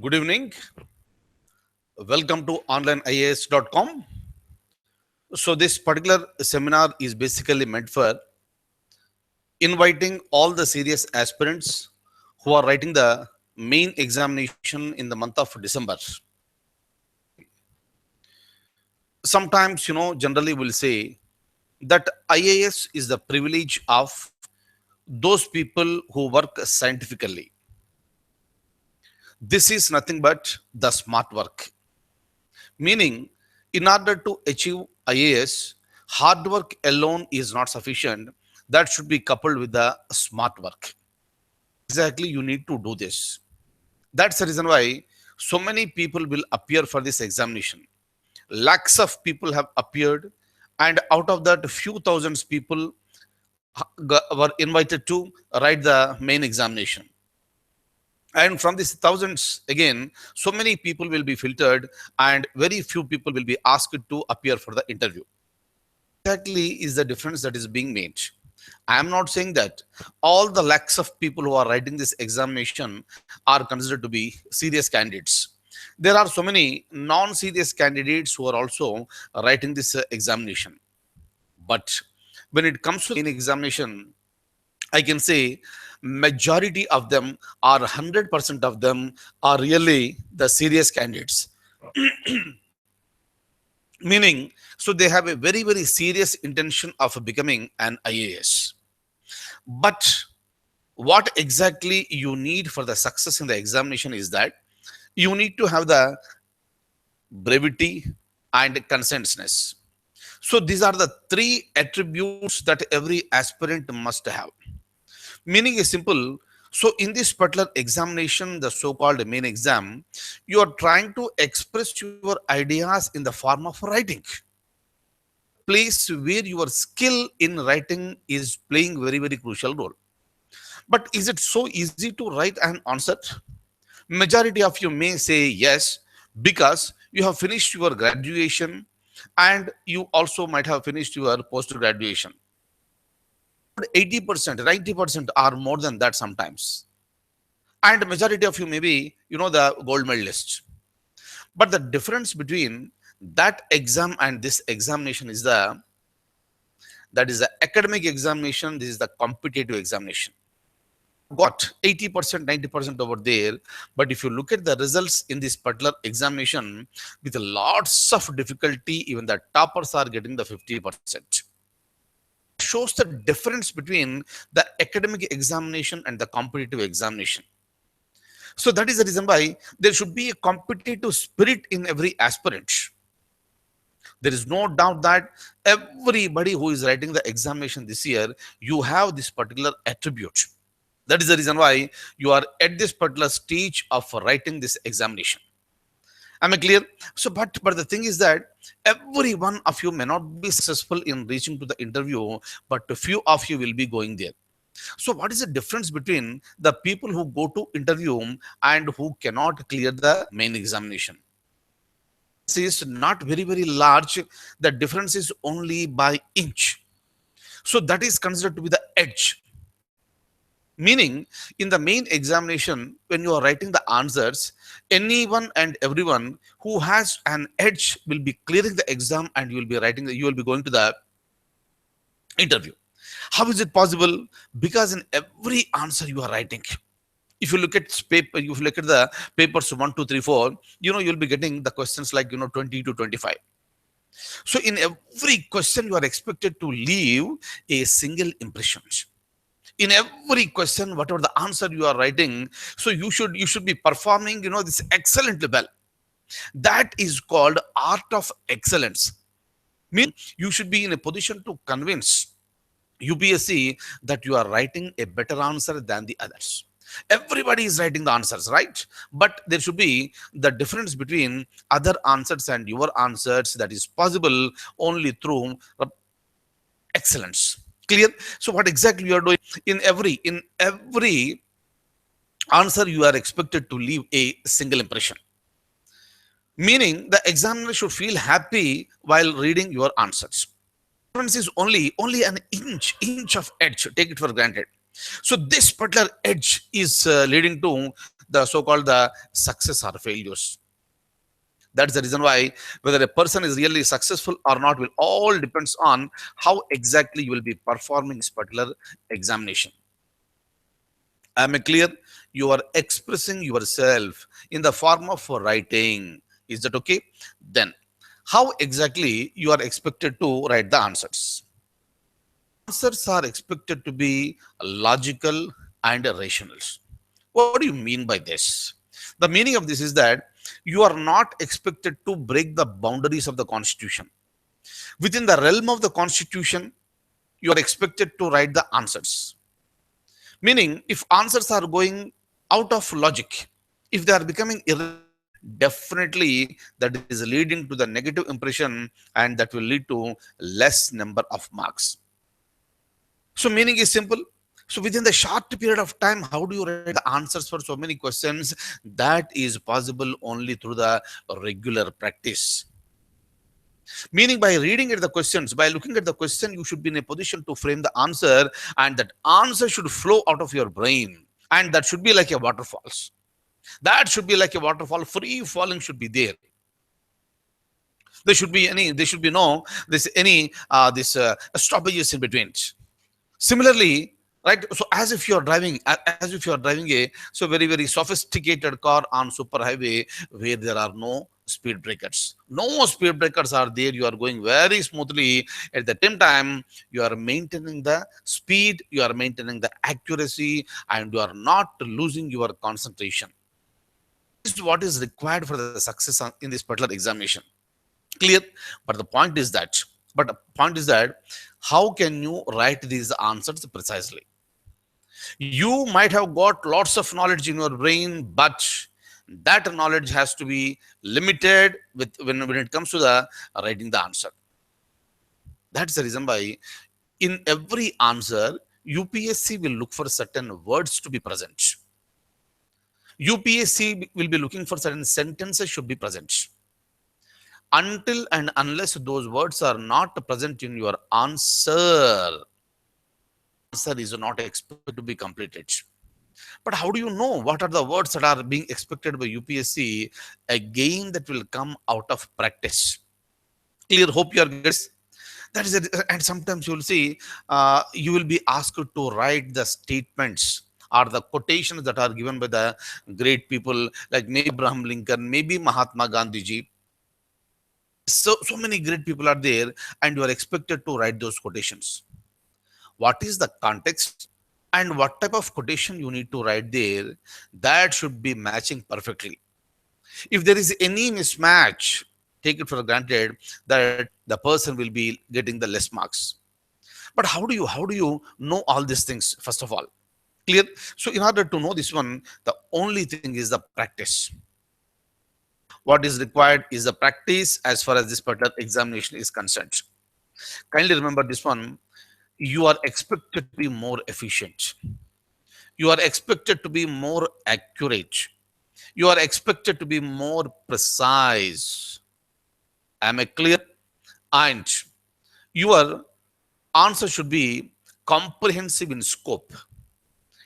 Good evening. Welcome to onlineias.com. So this particular seminar is basically meant for inviting all the serious aspirants who are writing the main examination in the month of December. Sometimes, generally we'll say that IAS is the privilege of those people who work scientifically. This is nothing but the smart work. Meaning, in order to achieve IAS, hard work alone is not sufficient. That should be coupled with the smart work. Exactly, you need to do this. That's the reason why so many people will appear for this examination. Lakhs of people have appeared, and out of that, few thousands people were invited to write the main examination. And from these thousands, again, so many people will be filtered, and very few people will be asked to appear for the interview. Exactly is the difference that is being made. I am not saying that all the lakhs of people who are writing this examination are considered to be serious candidates. There are so many non-serious candidates who are also writing this examination. But when it comes to an examination, I can say majority of them or 100% of them are really the serious candidates. Meaning, so they have a very, very serious intention of becoming an IAS. But what exactly you need for the success in the examination is that you need to have the brevity and conscientiousness. So these are the three attributes that every aspirant must have. Meaning is simple. So in this particular examination, the so-called main exam, you are trying to express your ideas in the form of writing. Place where your skill in writing is playing very, very crucial role. But is it so easy to write an answer? Majority of you may say yes, because you have finished your graduation and you also might have finished your post-graduation. 80%, 90% are more than that sometimes. And majority of you may be, the gold medalists. But the difference between that exam and this examination is that is the academic examination, this is the competitive examination. Got 80%, 90% over there. But if you look at the results in this particular examination, with lots of difficulty, even the toppers are getting the 50%. Shows the difference between the academic examination and the competitive examination. So that is the reason why there should be a competitive spirit in every aspirant. There is no doubt that everybody who is writing the examination this year, you have this particular attribute. That is the reason why you are at this particular stage of writing this examination. Am I clear? So, but the thing is that every one of you may not be successful in reaching to the interview, but a few of you will be going there. So, what is the difference between the people who go to interview and who cannot clear the main examination? This is not very, very large. The difference is only by inch. So, that is considered to be the edge. Meaning, in the main examination, when you are writing the answers, anyone and everyone who has an edge will be clearing the exam, and you will be writing. You will be going to the interview. How is it possible? Because in every answer you are writing, if you look at paper, if you look at the papers 1, 2, 3, 4, you'll be getting the questions like 20 to 25. So in every question you are expected to leave a single impression. In every question, whatever the answer you are writing, so you should be performing this excellently well. That is called art of excellence. Mean you should be in a position to convince UPSC that you are writing a better answer than the others. Everybody is writing the answers, right? But there should be the difference between other answers and your answers that is possible only through excellence. Clear? So what exactly you are doing in every answer, you are expected to leave a single impression. Meaning the examiner should feel happy while reading your answers. Difference is only an inch of edge. Take it for granted. So this particular edge is leading to the so-called the success or failures. That's the reason why whether a person is really successful or not will all depends on how exactly you will be performing this particular examination. Am I clear? You are expressing yourself in the form of writing. Is that okay? Then, how exactly you are expected to write the answers? Answers are expected to be logical and rational. What do you mean by this? The meaning of this is that you are not expected to break the boundaries of the Constitution. Within the realm of the Constitution, you are expected to write the answers. Meaning, if answers are going out of logic, if they are becoming irrelevant, definitely that is leading to the negative impression and that will lead to less number of marks. So meaning is simple. So within the short period of time, how do you write the answers for so many questions? That is possible only through the regular practice. Meaning by reading at the questions, by looking at the question, you should be in a position to frame the answer, and that answer should flow out of your brain. And that should be like a waterfalls. That should be like a waterfall, free falling should be there. There should be no this any this stoppages in between. Similarly, right? So as if you are driving a so very sophisticated car on super highway where there are no speed breakers. No speed breakers are there. You are going very smoothly. At the same time, you are maintaining the speed, you are maintaining the accuracy, and you are not losing your concentration. That is what is required for the success in this particular examination. Clear? But the point is that, how can you write these answers precisely? You might have got lots of knowledge in your brain, but that knowledge has to be limited with when it comes to the writing the answer. That's the reason why in every answer, UPSC will look for certain words to be present. UPSC will be looking for certain sentences should be present. Until and unless those words are not present in your answer, answer is not expected to be completed. But how do you know what are the words that are being expected by UPSC? Again, that will come out of practice. Clear? Hope you are getting this. That is it. And sometimes you will see you will be asked to write the statements or the quotations that are given by the great people like maybe Abraham Lincoln, maybe Mahatma Gandhi ji. So many great people are there, and you are expected to write those quotations. What is the context and what type of quotation you need to write there? That should be matching perfectly. If there is any mismatch, take it for granted that the person will be getting the less marks. But how do you know all these things first of all? Clear? So in order to know this one, the only thing is the practice. What is required is the practice as far as this particular examination is concerned. Kindly remember this one. You are expected to be more efficient. You are expected to be more accurate. You are expected to be more precise. Am I clear? And your answer should be comprehensive in scope.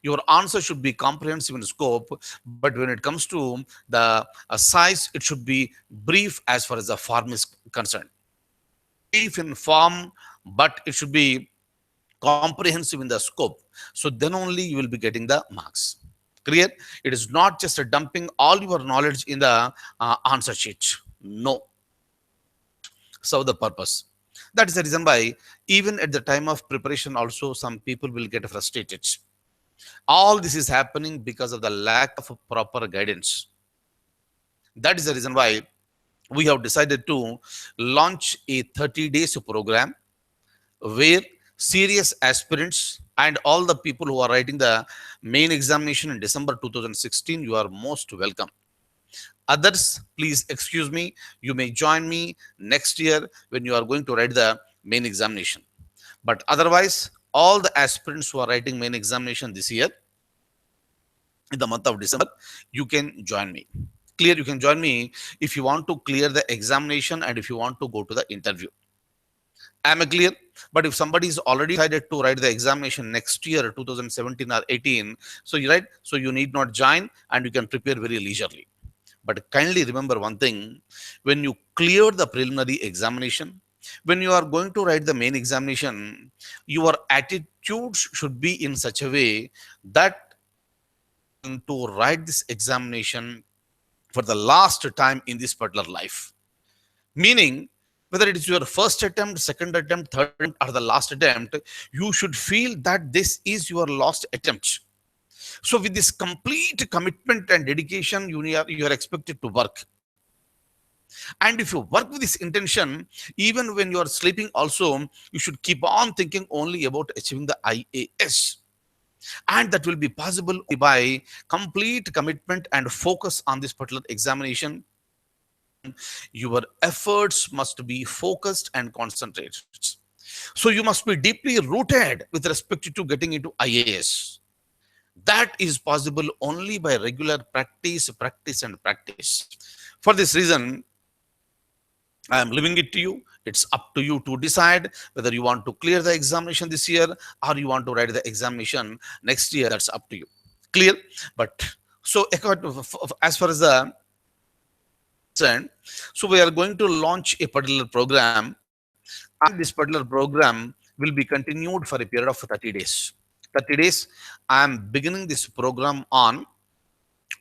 Your answer should be comprehensive in scope, but when it comes to the size, it should be brief as far as the form is concerned. Brief in form, but it should be comprehensive in the scope. So then only you will be getting the marks. Clear? It is not just a dumping all your knowledge in the answer sheet. No, not serve the purpose. That is the reason why even at the time of preparation also some people will get frustrated. All this is happening because of the lack of proper guidance. That is the reason why we have decided to launch a 30 days program where serious aspirants and all the people who are writing the main examination in December 2016, you are most welcome. Others, please excuse me, you may join me next year when you are going to write the main examination. But otherwise, all the aspirants who are writing main examination this year, in the month of December, you can join me. Clear? You can join me if you want to clear the examination and if you want to go to the interview. Am I clear? But if somebody is already decided to write the examination next year, 2017 or 18, so you right, so you need not join and you can prepare very leisurely. But kindly remember one thing, when you clear the preliminary examination, when you are going to write the main examination, your attitudes should be in such a way that to write this examination for the last time in this particular life. Meaning, whether it is your first attempt, second attempt, third attempt, or the last attempt, you should feel that this is your last attempt. So, with this complete commitment and dedication, you are expected to work. And if you work with this intention, even when you are sleeping, also, you should keep on thinking only about achieving the IAS. And that will be possible by complete commitment and focus on this particular examination. Your efforts must be focused and concentrated. So you must be deeply rooted with respect to getting into IAS. That is possible only by regular practice, practice, and practice. For this reason, I am leaving it to you. It's up to you to decide whether you want to clear the examination this year or you want to write the examination next year. That's up to you. Clear? But so, as far as the concerned, so we are going to launch a particular program, and this particular program will be continued for a period of 30 days. 30 days. I am beginning this program on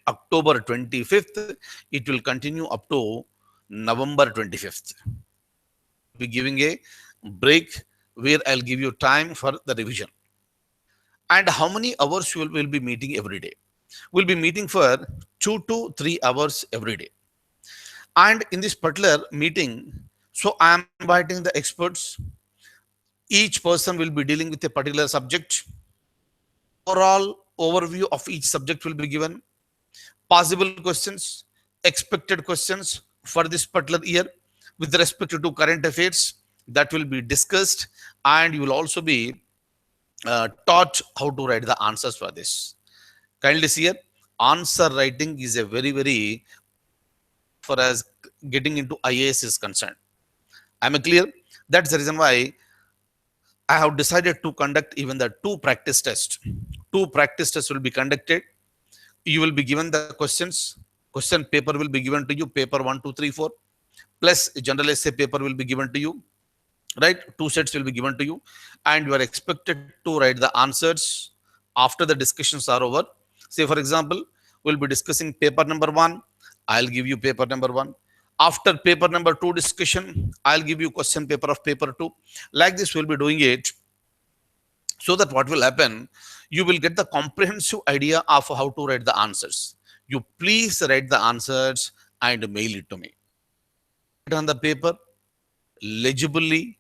October 25th. It will continue up to November 25th. Be giving a break where I'll give you time for the revision. And how many hours you will be meeting every day? We'll be meeting for 2 to 3 hours every day. And in this particular meeting, so I am inviting the experts. Each person will be dealing with a particular subject. Overall overview of each subject will be given. Possible questions, expected questions for this particular year with respect to current affairs, that will be discussed, and you will also be taught how to write the answers for this. Kindly see here, answer writing is a very, very for as getting into IAS is concerned. Am I clear? That's the reason why I have decided to conduct even the two practice tests. Two practice tests will be conducted. You will be given the questions. Question paper will be given to you, paper 1, 2, 3, 4. Plus general essay paper will be given to you. Right? Two sets will be given to you. And you are expected to write the answers after the discussions are over. Say, for example, we'll be discussing paper number 1. I'll give you paper number 1. After paper number 2 discussion, I'll give you question paper of paper 2. Like this, we'll be doing it, so that what will happen, you will get the comprehensive idea of how to write the answers. You please write the answers and mail it to me. Write on the paper, legibly,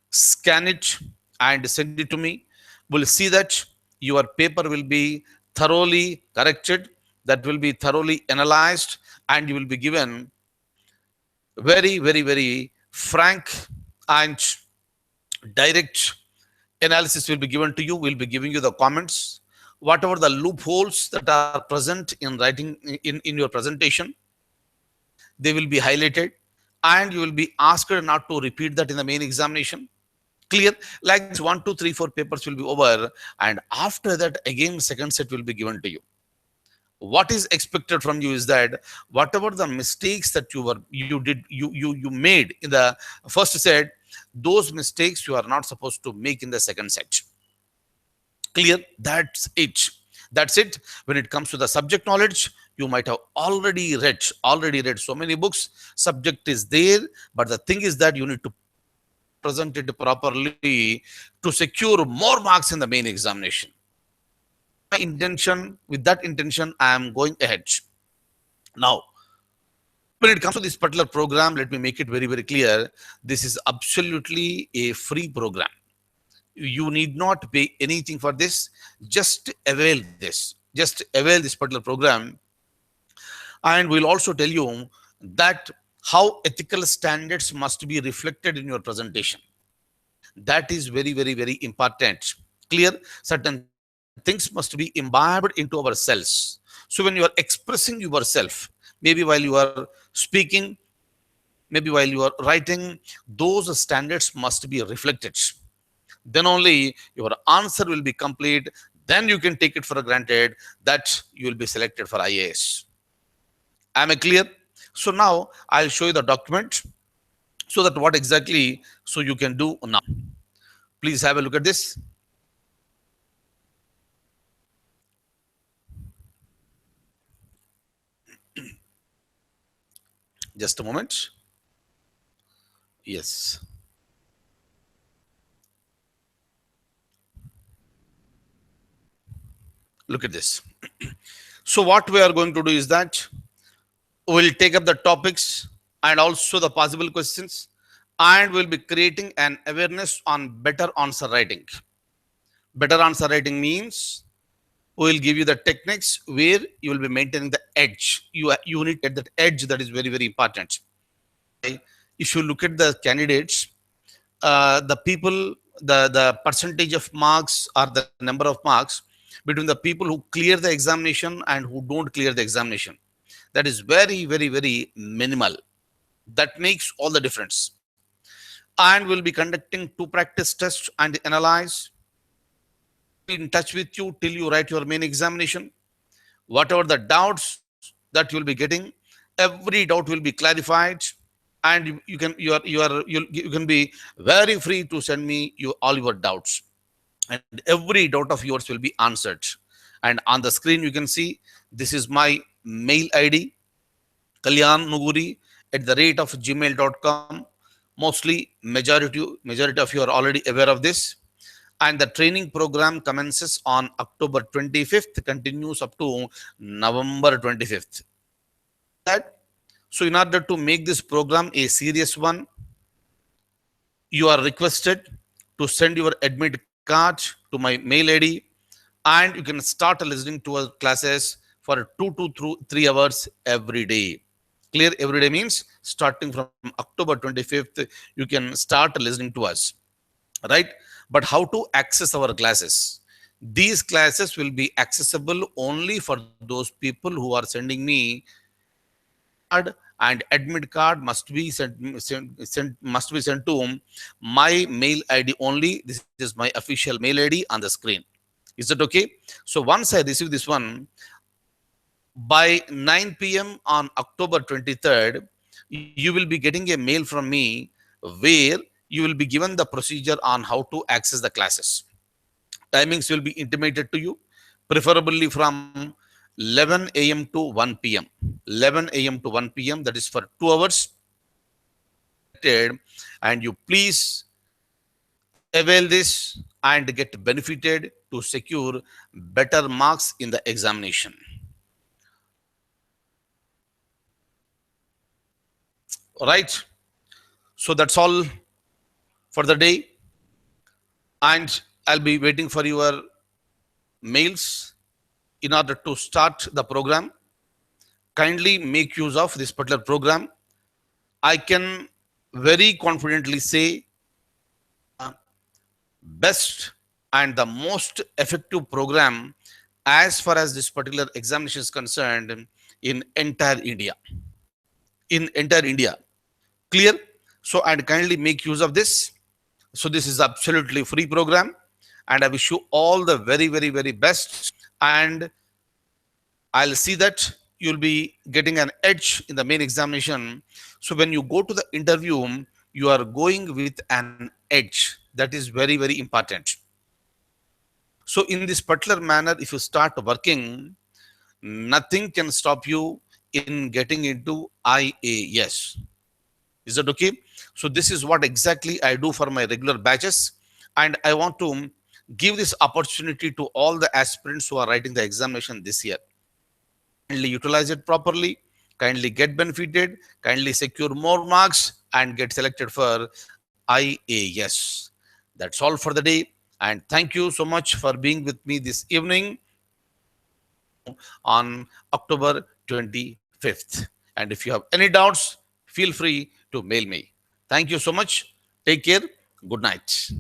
scan it and send it to me. We'll see that your paper will be thoroughly corrected, that will be thoroughly analyzed, and you will be given very, very, very frank and direct analysis will be given to you. We'll be giving you the comments, whatever the loopholes that are present in writing in your presentation, they will be highlighted, and you will be asked not to repeat that in the main examination. Clear? Like this, 1, 2, 3, 4 papers will be over, and after that, again, second set will be given to you. What is expected from you is that whatever the mistakes that you made in the first set, those mistakes you are not supposed to make in the second set. Clear? That's it. That's it. When it comes to the subject knowledge, you might have already read so many books. Subject is there, but the thing is that you need to present it properly to secure more marks in the main examination. My intention, with that intention, I am going ahead. Now, when it comes to this particular program, let me make it very, very clear. This is absolutely a free program. You need not pay anything for this. Just avail this. Just avail this particular program. And we'll also tell you that how ethical standards must be reflected in your presentation. That is very, very, very important. Clear? Certain things must be imbibed into our cells. So when you are expressing yourself, maybe while you are speaking, maybe while you are writing, those standards must be reflected. Then only your answer will be complete. Then you can take it for granted that you will be selected for IAS. Am I clear? So now I'll show you the document so that what exactly so you can do now. Please have a look at this. Just a moment. Yes. Look at this. So what we are going to do is that we'll take up the topics and also the possible questions, and we'll be creating an awareness on better answer writing. Better answer writing means we will give you the techniques where you will be maintaining the edge. You need to get that edge, that is very, very important. If you look at the candidates, the people, the percentage of marks or the number of marks between the people who clear the examination and who don't clear the examination, that is very, very, very minimal. That makes all the difference. And we'll be conducting two practice tests and analyze. In touch with you till you write your main examination. Whatever the doubts that you will be getting, every doubt will be clarified, and you can be very free to send me all your doubts, and every doubt of yours will be answered. And on the screen you can see this is my mail ID, kalyan@gmail.com. Mostly majority of you are already aware of this. And the training program commences on October 25th, continues up to November 25th. That so in order to make this program a serious one, you are requested to send your admit card to my mail ID, and you can start listening to our classes for 2 to 3 hours every day. Clear? Every day means starting from October 25th, you can start listening to us, right? But how to access our classes? These classes will be accessible only for those people who are sending me card, and admit card must be sent to my mail ID only. This is my official mail ID on the screen. Is that okay? So once I receive this one by 9 p.m. on October 23rd, you will be getting a mail from me where you will be given the procedure on how to access the classes. Timings will be intimated to you, preferably from 11 a.m. to 1 p.m. 11 a.m. to 1 p.m. That is for 2 hours. And you please avail this and get benefited to secure better marks in the examination. All right. So that's all for the day. And I'll be waiting for your mails in order to start the program. Kindly make use of this particular program. I can very confidently say best and the most effective program as far as this particular examination is concerned in entire India. In entire India. Clear? So, and kindly make use of this. So this is absolutely free program, and I wish you all the very, very, very best. And I'll see that you'll be getting an edge in the main examination. So when you go to the interview, you are going with an edge. That is very, very important. So in this particular manner, if you start working, nothing can stop you in getting into IAS. Is that okay? So this is what exactly I do for my regular batches. And I want to give this opportunity to all the aspirants who are writing the examination this year. Kindly utilize it properly, kindly get benefited, kindly secure more marks and get selected for IAS. That's all for the day. And thank you so much for being with me this evening on October 25th. And if you have any doubts, feel free to mail me. Thank you so much. Take care. Good night.